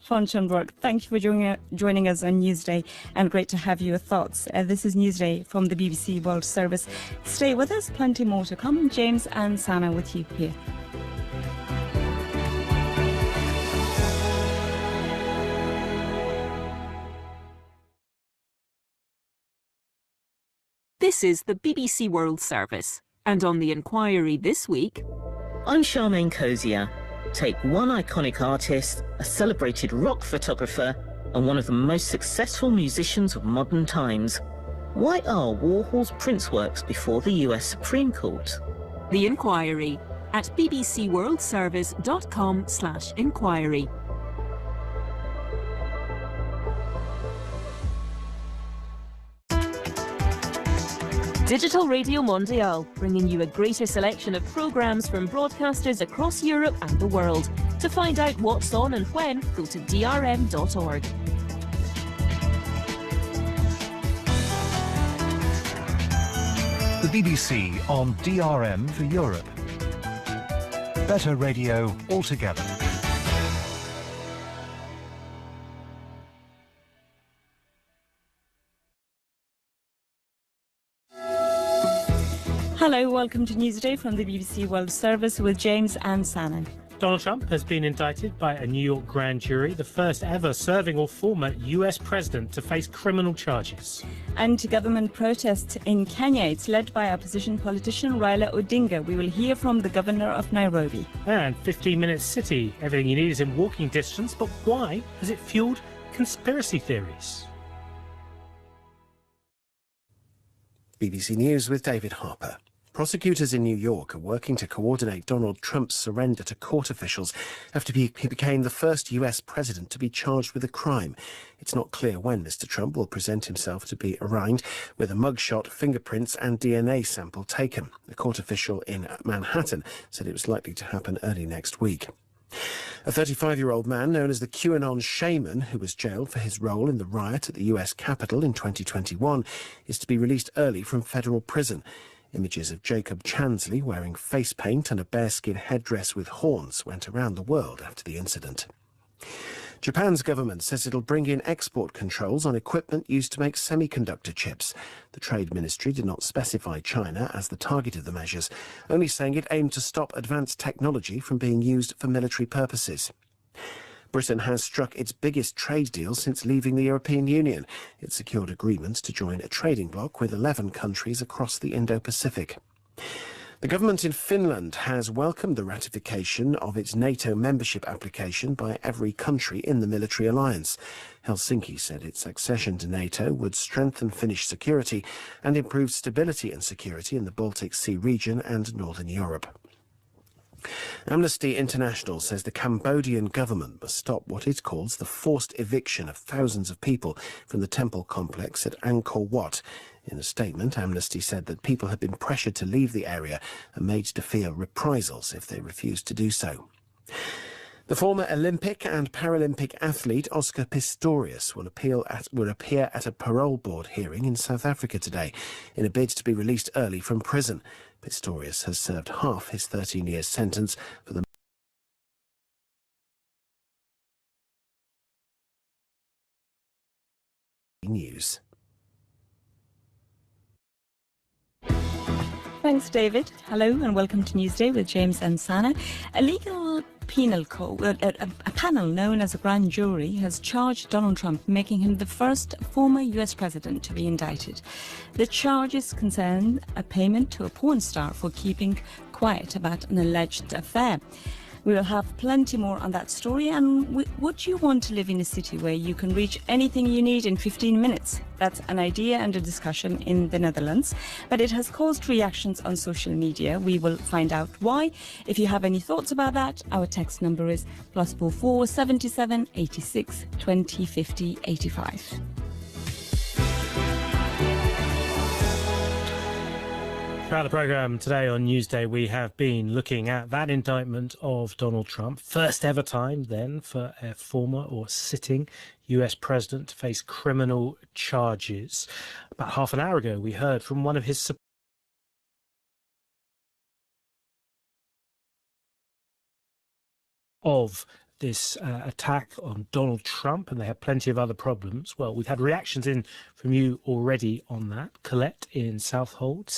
Schonberg, thank you for joining us on Newsday, and great to have your thoughts. This is Newsday from the BBC World Service. Stay with us, plenty more to come. James and Sana with you here. This is the BBC World Service, and on the inquiry this week... I'm Charmaine Cozier. Take one iconic artist, a celebrated rock photographer, and one of the most successful musicians of modern times. Why are Warhol's Prince works before the US Supreme Court? The inquiry at bbcworldservice.com/inquiry. Digital Radio Mondiale, bringing you a greater selection of programmes from broadcasters across Europe and the world. To find out what's on and when, go to drm.org. The BBC on DRM for Europe. Better radio altogether. Hello, welcome to Newsday from the BBC World Service with James and Sana. Donald Trump has been indicted by a New York grand jury, the first ever serving or former US president to face criminal charges. Anti-government protests in Kenya. It's led by opposition politician Raila Odinga. We will hear from the governor of Nairobi. And 15-minute city. Everything you need is in walking distance, but why has it fueled conspiracy theories? BBC News with David Harper. Prosecutors in New York are working to coordinate Donald Trump's surrender to court officials after he became the first US president to be charged with a crime. It's not clear when Mr. Trump will present himself to be arraigned, with a mugshot, fingerprints and DNA sample taken. A court official in Manhattan said it was likely to happen early next week. A 35-year-old man known as the QAnon shaman, who was jailed for his role in the riot at the US Capitol in 2021, is to be released early from federal prison. Images of Jacob Chansley wearing face paint and a bearskin headdress with horns went around the world after the incident. Japan's government says it'll bring in export controls on equipment used to make semiconductor chips. The Trade Ministry did not specify China as the target of the measures, only saying it aimed to stop advanced technology from being used for military purposes. Britain has struck its biggest trade deal since leaving the European Union. It secured agreements to join a trading bloc with 11 countries across the Indo-Pacific. The government in Finland has welcomed the ratification of its NATO membership application by every country in the military alliance. Helsinki said its accession to NATO would strengthen Finnish security and improve stability and security in the Baltic Sea region and Northern Europe. Amnesty International says the Cambodian government must stop what it calls the forced eviction of thousands of people from the temple complex at Angkor Wat. In a statement, Amnesty said that people had been pressured to leave the area and made to fear reprisals if they refused to do so. The former Olympic and Paralympic athlete Oscar Pistorius will appear at a parole board hearing in South Africa today in a bid to be released early from prison. Pistorius has served half his 13-year sentence for the news. Thanks, David. Hello and welcome to Newsday with James and Sana. A legal penal code, a panel known as a grand jury has charged Donald Trump, making him the first former US president to be indicted. The charges concern a payment to a porn star for keeping quiet about an alleged affair. We will have plenty more on that story. And would you want to live in a city where you can reach anything you need in 15 minutes? That's an idea under discussion in the Netherlands, but it has caused reactions on social media. We will find out why. If you have any thoughts about that, our text number is +44 77 86 20 50 85. Throughout the programme today on Newsday, we have been looking at that indictment of Donald Trump. First ever time then for a former or sitting US president to face criminal charges. About half an hour ago, we heard from one of his of this attack on Donald Trump, and they have plenty of other problems. Well, we've had reactions in from you already on that. Colette in Southold